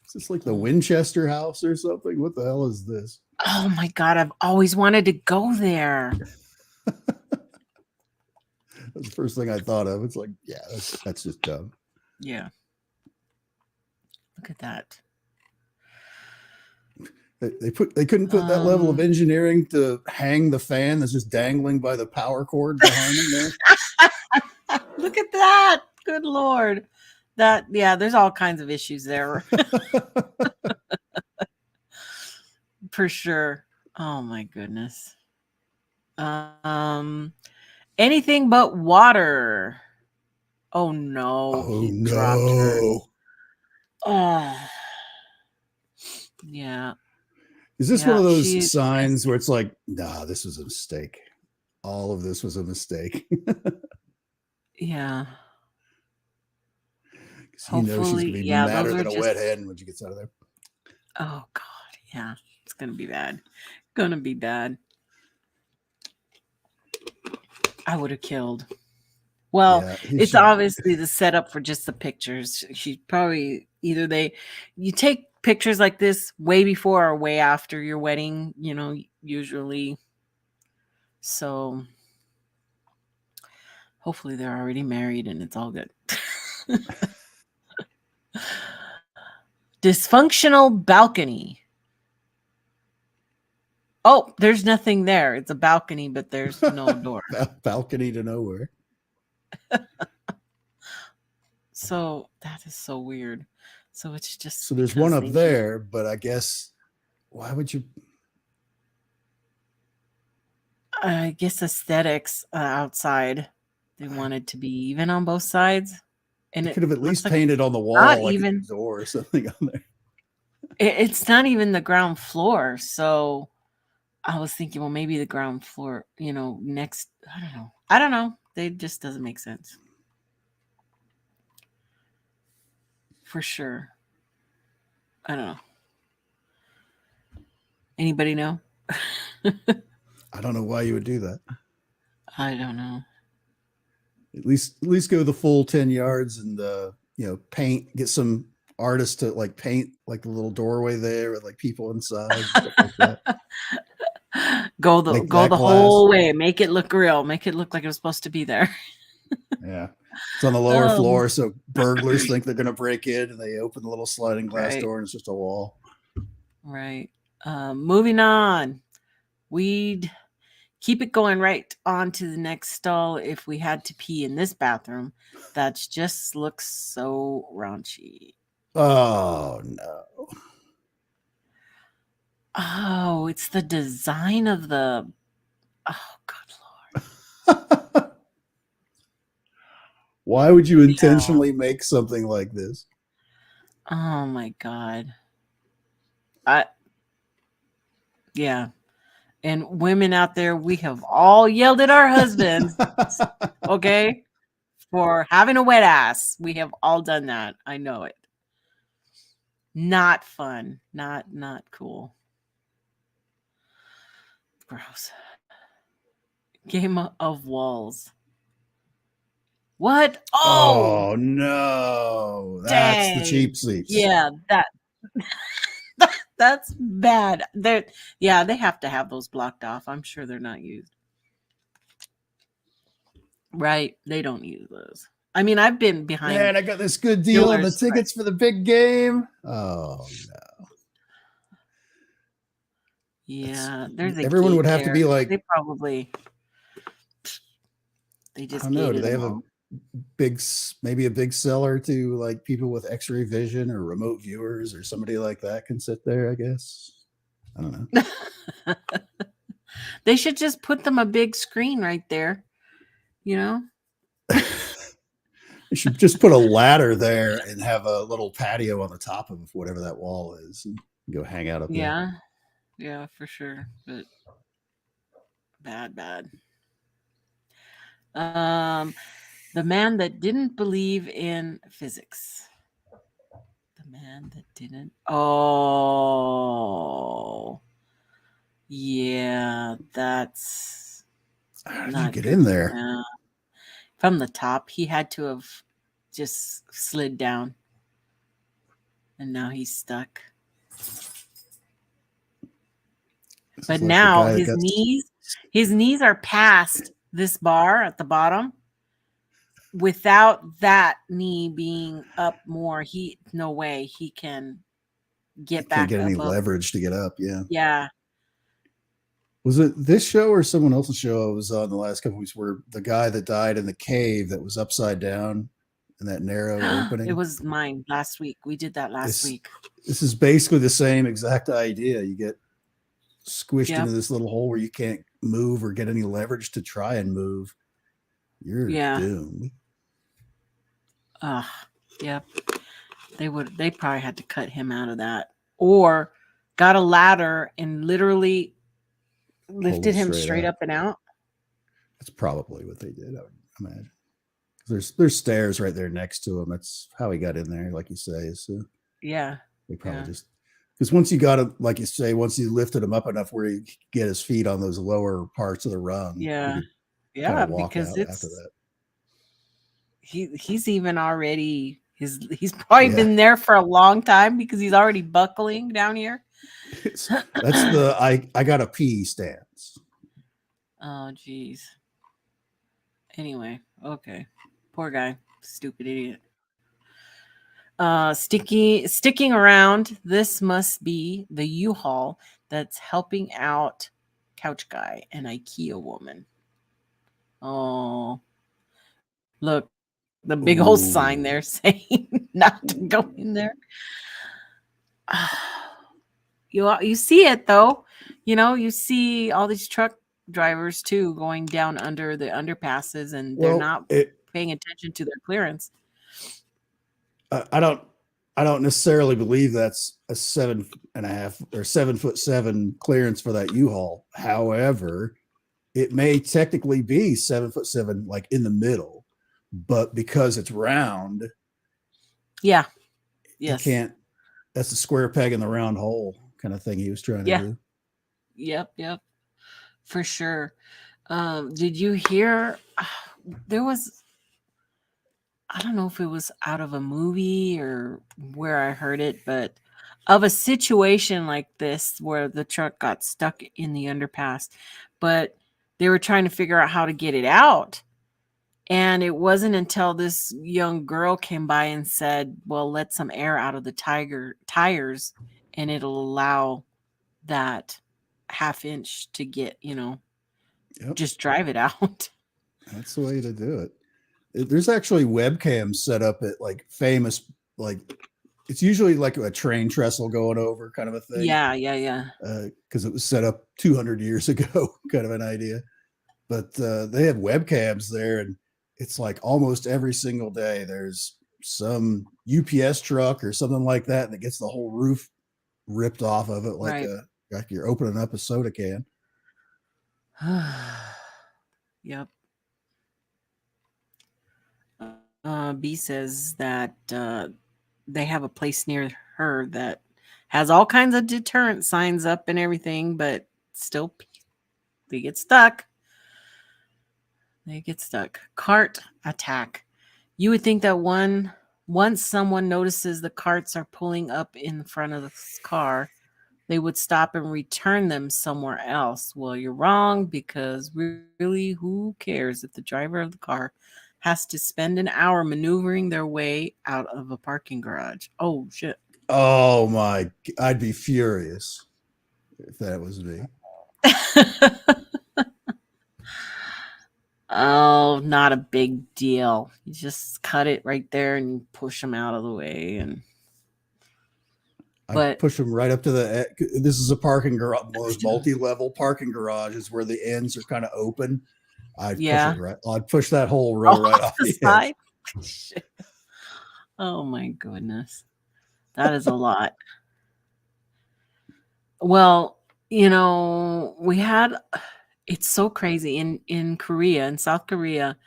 Is this like the Winchester house or something? What the hell is this? Oh my God, I've always wanted to go there. That's the first thing I thought of. It's like, yeah, that's just dumb. Yeah. Look at that. They couldn't put that level of engineering to hang the fan that's just dangling by the power cord behind them there. Look at that. Good Lord. There's all kinds of issues there. For sure. Oh my goodness. Anything but water. Oh no. Oh He dropped her. no. Oh. Yeah. Is this one of those signs where it's like, nah, this was a mistake. All of this was a mistake. Yeah. You know she's gonna be madder than a wet hen when she gets out of there. Oh God, yeah. It's gonna be bad. Gonna be bad. I would have killed. Well, it's obviously the setup for just the pictures. She probably you take pictures like this way before or way after your wedding, usually. So Hopefully they're already married and it's all good. Dysfunctional balcony. Oh, there's nothing there. It's a balcony, but there's no door. Balcony to nowhere. So that is so weird. So it's just So there's one up there, but I guess why would you? I guess aesthetics outside. They wanted to be even on both sides. And They it could have at least like painted on the wall, not like even a door or something on there. it's not even the ground floor. So I was thinking, well, maybe the ground floor, next. I don't know. They just doesn't make sense. For sure. I don't know. Anybody know? I don't know why you would do that. I don't know. At least go the full 10 yards and paint. Get some artists to like paint like the little doorway there with like people inside. And stuff like that. Go the whole way. Make it look real. Make it look like it was supposed to be there. Yeah. It's on the lower floor, so burglars think they're going to break in and they open the little sliding glass door and it's just a wall. Right. Moving on. We'd keep it going right on to the next stall if we had to pee in this bathroom. That just looks so raunchy. Oh, no. Oh, it's the design of the... Oh, good Lord. Why would you intentionally make something like this? Oh, my God. Yeah. And women out there, we have all yelled at our husbands, okay, for having a wet ass. We have all done that. I know it. Not fun. Not cool. Gross. Game of Walls. What? Oh no. That's the cheap seats. Yeah, that's bad. They have to have those blocked off. I'm sure they're not used. Right? They don't use those. I mean, I've been behind. Man, I got this good deal on the tickets for the big game. Oh no. Yeah, there's everyone would have to be like they probably just I don't know. Do they have maybe a big seller to like people with x-ray vision or remote viewers or somebody like that can sit there, I guess. I don't know. They should just put them a big screen right there. You should just put a ladder there and have a little patio on the top of whatever that wall is and go hang out up there. Yeah, for sure. But bad. The man that didn't believe in physics. The man that didn't. Oh, yeah, that's. How did you get in there? Yeah. From the top, he had to have just slid down, and now he's stuck. But now his knees are past this bar at the bottom. Without that knee being up more, no way he can get back. Can't get any up. leverage to get up. Yeah. Yeah. Was it this show or someone else's show I was on the last couple of weeks where the guy that died in the cave that was upside down in that narrow opening? It was mine last week. We did that last week. This is basically the same exact idea. You get squished into this little hole where you can't move or get any leverage to try and move. You're doomed. Yep. They probably had to cut him out of that, or got a ladder and literally lifted him straight up and out. That's probably what they did, I would imagine. There's stairs right there next to him. That's how he got in there, like you say. So they probably just because once you got him, like you say, once you lifted him up enough where he could get his feet on those lower parts of the rung, because it's after that. He's even already he's probably been there for a long time because he's already buckling down here. That's the I gotta pee stance. Oh geez. Anyway, Okay. Poor guy. Stupid idiot. Sticking around. This must be the U-Haul that's helping out Couch Guy and IKEA woman. Oh, look, the big old sign there Ooh. saying not to go in there. You see it though. You see all these truck drivers too going down under the underpasses, and they're Well, not paying attention to their clearance. I don't necessarily believe that's a 7.5 or 7'7" clearance for that U-Haul. However, it may technically be 7'7", like in the middle, but because it's round, Yeah. you Yes. can't. That's the square peg in the round hole kind of thing he was trying to do. Yep. For sure. Did you hear? There was, I don't know if it was out of a movie or where I heard it, but of a situation like this where the truck got stuck in the underpass, but they were trying to figure out how to get it out. And it wasn't until this young girl came by and said, well, let some air out of the tires and it'll allow that half-inch to get, just drive it out. That's the way to do it. There's actually webcams set up at like famous, like it's usually like a train trestle going over kind of a thing. Yeah. Because it was set up 200 years ago, kind of an idea. But they have webcams there, and it's like almost every single day there's some UPS truck or something like that that gets the whole roof ripped off of it, like like you're opening up a soda can. Yep. B says that they have a place near her that has all kinds of deterrent signs up and everything, but still they get stuck. Cart attack. You would think that once someone notices the carts are pulling up in front of the car, they would stop and return them somewhere else. Well, you're wrong, because really, who cares if the driver of the car has to spend an hour maneuvering their way out of a parking garage? Oh, shit. Oh, my. I'd be furious if that was me. Oh, not a big deal. You just cut it right there and push them out of the way. I push them right up to this is a parking garage, one of those multi-level parking garages where the ends are kind of open. I'd push that whole row right off the side. Oh my goodness. That is a lot. Well, it's so crazy in Korea, in South Korea,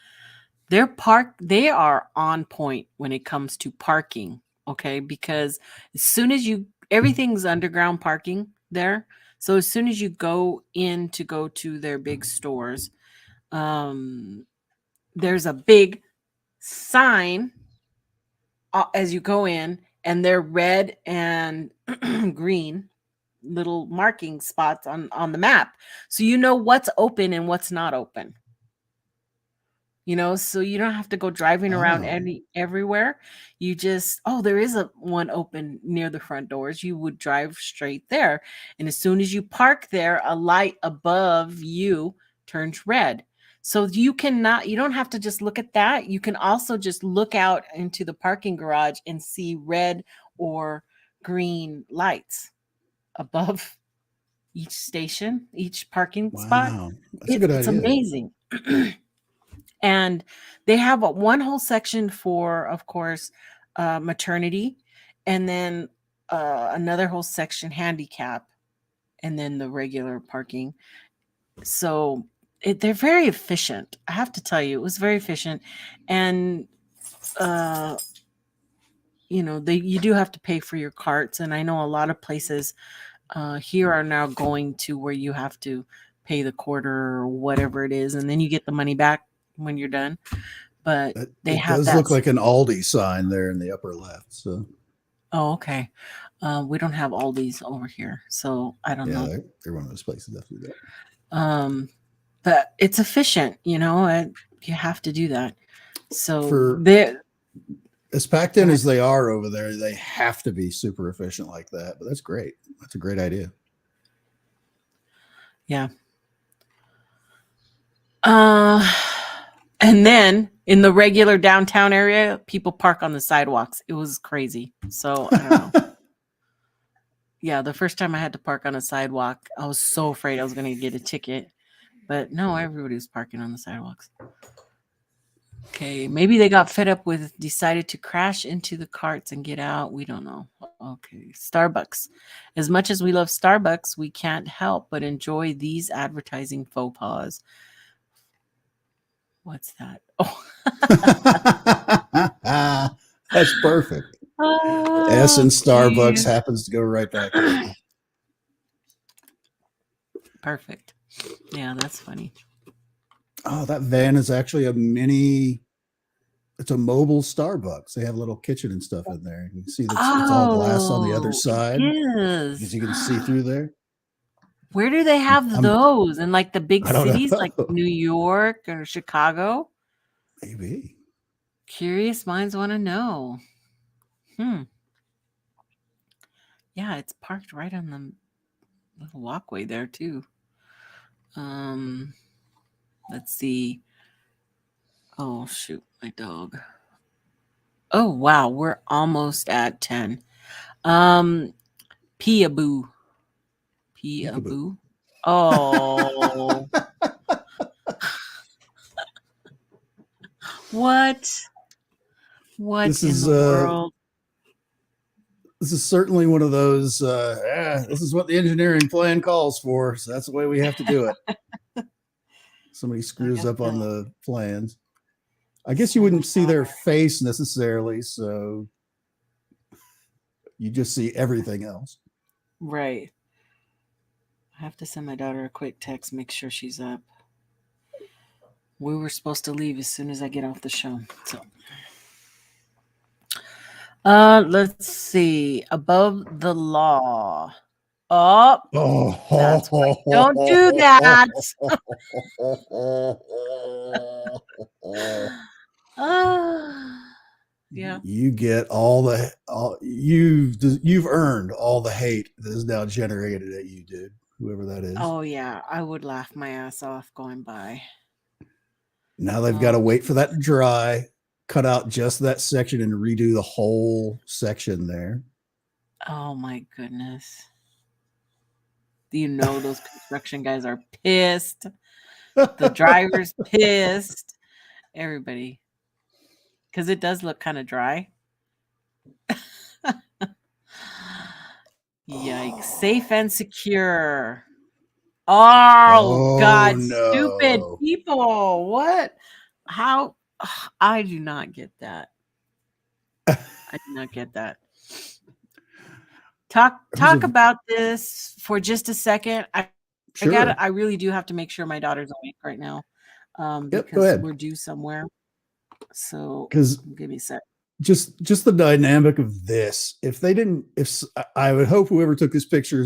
they are on point when it comes to parking. Okay, because as soon as everything's underground parking there. So as soon as you go to their big stores, there's a big sign as you go in, and they're red and green little marking spots on the map. So you know what's open and what's not open. So you don't have to go driving around everywhere. You just, there is one open near the front doors. You would drive straight there. And as soon as you park there, a light above you turns red. So you don't have to just look at that. You can also just look out into the parking garage and see red or green lights above each station, each parking spot. That's a good idea. It's amazing. And they have one whole section for, of course, maternity, and then another whole section handicap, and then the regular parking. So they're very efficient. I have to tell you, it was very efficient. And, you do have to pay for your carts. And I know a lot of places here are now going to where you have to pay the quarter or whatever it is, and then you get the money back when you're done. But they have that. It does look like an Aldi sign there in the upper left. So. Oh, okay. We don't have Aldi's over here, so I don't know. They're one of those places that do that. But it's efficient, You have to do that. So For there, as packed in as they are over there, they have to be super efficient like that. But that's great. That's a great idea. yeah. And then in the regular downtown area, people park on the sidewalks. It was crazy. So I don't know. Yeah, the first time I had to park on a sidewalk, I was so afraid I was going to get a ticket. But no, everybody was parking on the sidewalks. Okay, maybe they got fed up with, decided to crash into the carts and get out. We don't know. Okay, Starbucks. As much as we love Starbucks, we can't help but enjoy these advertising faux pas. What's that? Oh, That's perfect. S in Starbucks happens to go right back there. Perfect. Yeah, that's funny. Oh, that van is actually a mini. It's a mobile Starbucks. They have a little kitchen and stuff in there. You can see that it's all glass on the other side. Yes. Because you can see through there. Where do they have those? In like the big I don't cities know. like New York or Chicago? Maybe. Curious minds want to know. Yeah, it's parked right on the little walkway there too. Let's see. Oh shoot, my dog. Oh wow, we're almost at 10. Peekaboo. Peekaboo. Oh. What This in is the world? This is certainly one of those. This is what the engineering plan calls for, so that's the way we have to do it. Somebody screws up on the plans. I guess you wouldn't see their face necessarily, so you just see everything else. Right. I have to send my daughter a quick text, make sure she's up. We were supposed to leave as soon as I get off the show. So let's see. Above the law. Oh, that's right. Don't do that. Yeah. You get you've earned all the hate that is now generated at you, dude. Whoever that is. Oh yeah, I would laugh my ass off going by. Now they've got to wait for that to dry, cut out just that section and redo the whole section there. Oh my goodness. You know those construction guys are pissed. The driver's pissed. Everybody. Because it does look kind of dry. Yikes. Safe and secure. Oh God, no. Stupid people. What? How? I do not get that. I do not get that. Talk about this for just a second. I really do have to make sure my daughter's awake right now. Because we're due somewhere. So give me a sec. Just the dynamic of this. If I would hope whoever took this picture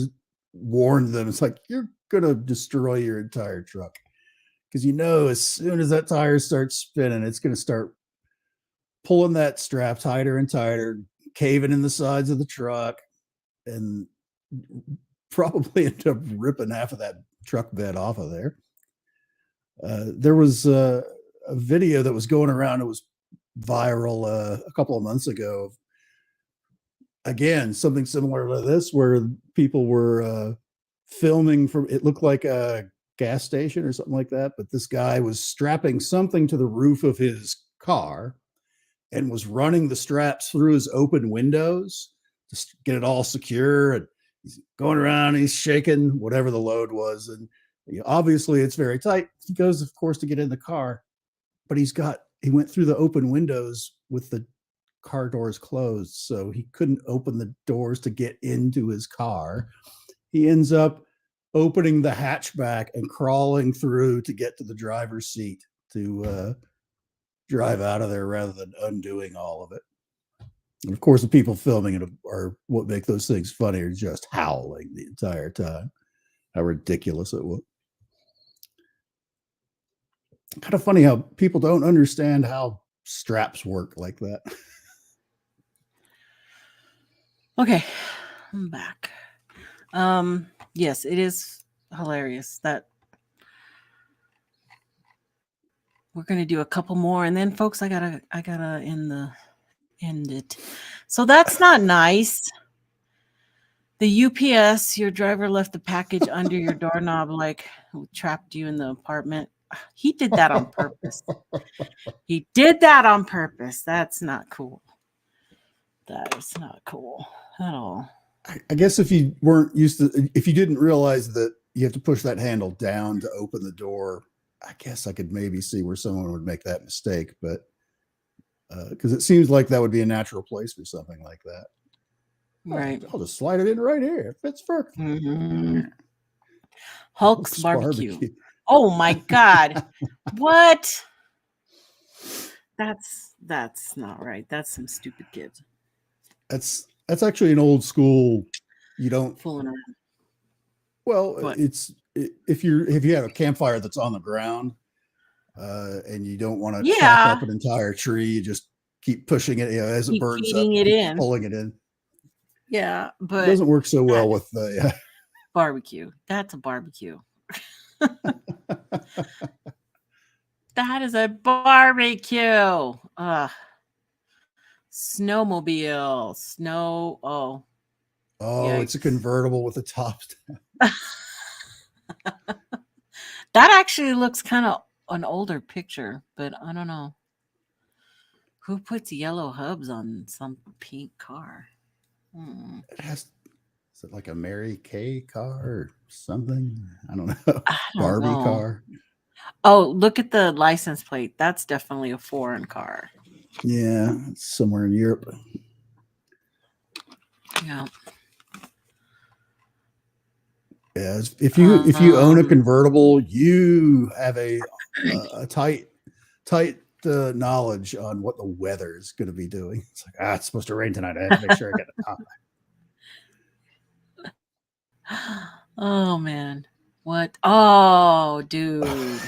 warned them. It's like, you're gonna destroy your entire truck. Because as soon as that tire starts spinning, it's gonna start pulling that strap tighter and tighter, caving in the sides of the truck, and probably end up ripping half of that truck bed off of there. There was a video that was going around. It was viral a couple of months ago. Again, something similar to this, where people were filming from, it looked like a gas station or something like that, but this guy was strapping something to the roof of his car and was running the straps through his open windows to get it all secure. And he's going around, he's shaking whatever the load was, and obviously it's very tight. He goes, of course, to get in the car, but he went through the open windows with the car doors closed, so he couldn't open the doors to get into his car. He ends up opening the hatchback and crawling through to get to the driver's seat to drive out of there rather than undoing all of it. And of course, the people filming it are what make those things funny, are just howling the entire time. How ridiculous it was. Kind of funny how people don't understand how straps work like that. Okay, I'm back. Yes, it is hilarious that we're gonna do a couple more, and then folks, I gotta end it. So that's not nice. The UPS, your driver left the package under your doorknob, like trapped you in the apartment. He did that on purpose. He did that on purpose. That's not cool. That is not cool at all. I guess if you weren't used to, if you didn't realize that you have to push that handle down to open the door, I guess I could maybe see where someone would make that mistake, but because it seems like that would be a natural place for something like that. Right. I'll just slide it in right here. It fits perfect. Hulk's barbecue. Oh my God. What? That's not right. That's some stupid kids. That's actually an old school. You don't fooling around. Well, What? it's if you have a campfire that's on the ground, and you don't want to chop up an entire tree, you just keep pushing it, as it burns up, pulling it in. Yeah, but it doesn't work so well with the barbecue. That's a barbecue. That is a barbecue. Snowmobile. Snow. Oh, yikes. It's a convertible with a top. That actually looks kind of an older picture, but I don't know. Who puts yellow hubs on some pink car? It has. Is it like a Mary Kay car or something? I don't know. Barbie car. Oh, look at the license plate. That's definitely a foreign car. Yeah, it's somewhere in Europe. Yeah. Yeah, if you own a convertible, you have a tight knowledge on what the weather is going to be doing. It's like, it's supposed to rain tonight. I have to make sure I get the top. Oh man, what? Oh, dude.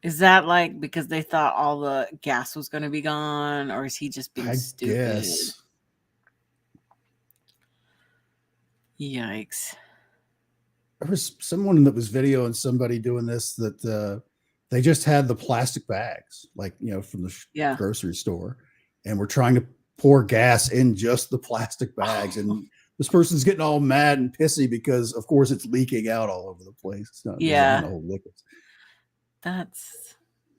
Is that like because they thought all the gas was going to be gone, or is he just being stupid? Guess. Yikes. There was someone that was videoing somebody doing this that they just had the plastic bags, like, from the grocery store, and we're trying to pour gas in just the plastic bags. And this person's getting all mad and pissy because, of course, it's leaking out all over the place. It's not whole liquids. That's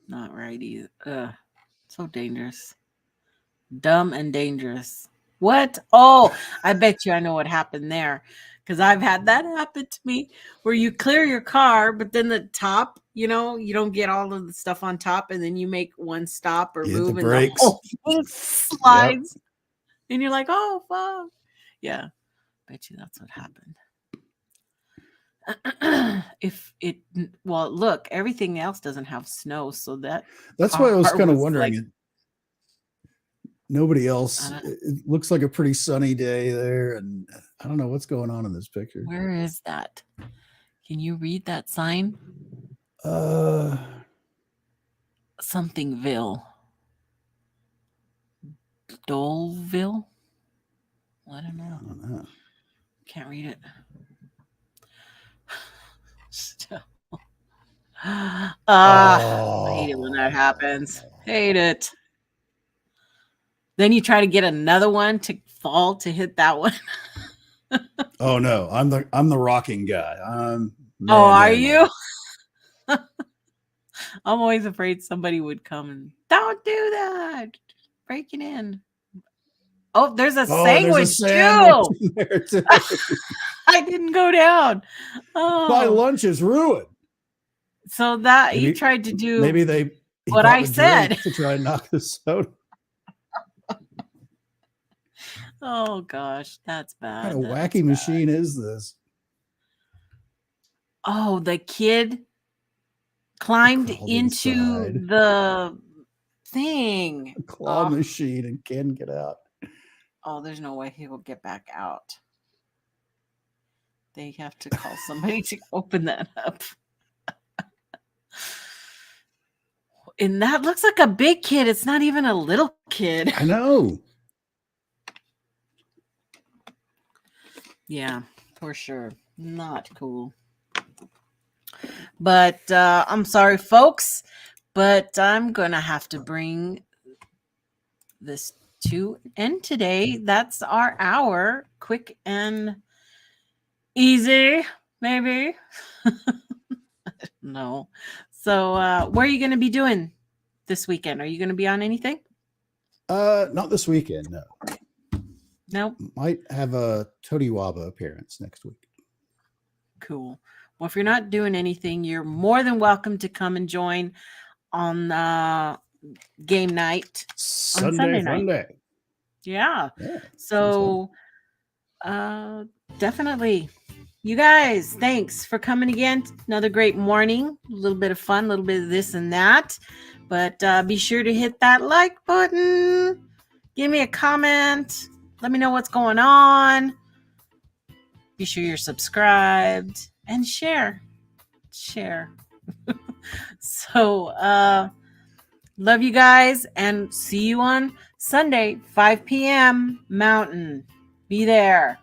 not right either. So dangerous. Dumb and dangerous. What? Oh, I bet you I know what happened there. Because I've had that happen to me where you clear your car, but then the top, you don't get all of the stuff on top, and then you make one stop or move and the whole thing slides. Yep. And you're like, oh, fuck. Yeah. Bet you that's what happened. Look, everything else doesn't have snow, so that's why I was kind of wondering. Nobody else. It looks like a pretty sunny day there, and I don't know what's going on in this picture. Where is that? Can you read that sign? Somethingville. Doleville? I don't know. Can't read it. Still. I hate it when that happens. Hate it. Then you try to get another one to fall to hit that one. Oh no, I'm the rocking guy. Are you? I'm always afraid somebody would come and don't do that. Breaking in. Oh, there's a sandwich too. I didn't go down. My lunch is ruined. So that he tried to do what I said to try and knock this out. Oh gosh, that's bad. What kind of wacky machine is this? Oh, the kid climbed into the thing. A claw machine and can't get out. Oh, there's no way he will get back out. They have to call somebody to open that up. And that looks like a big kid. It's not even a little kid. I know. Yeah, for sure. Not cool. But I'm sorry, folks, but I'm going to have to bring this to end today. That's our hour. Quick and easy, maybe. No. So what are you going to be doing this weekend? Are you going to be on anything? Not this weekend, no. Nope. Might have a Todiwaba appearance next week. Cool. Well, if you're not doing anything, you're more than welcome to come and join on game night. Sunday fun day. Yeah. Yeah. So definitely. You guys, thanks for coming again. Another great morning. A little bit of fun, a little bit of this and that. But be sure to hit that like button. Give me a comment. Let me know what's going on. Be sure you're subscribed and share. Share. So, love you guys and see you on Sunday, 5 p.m. Mountain. Be there.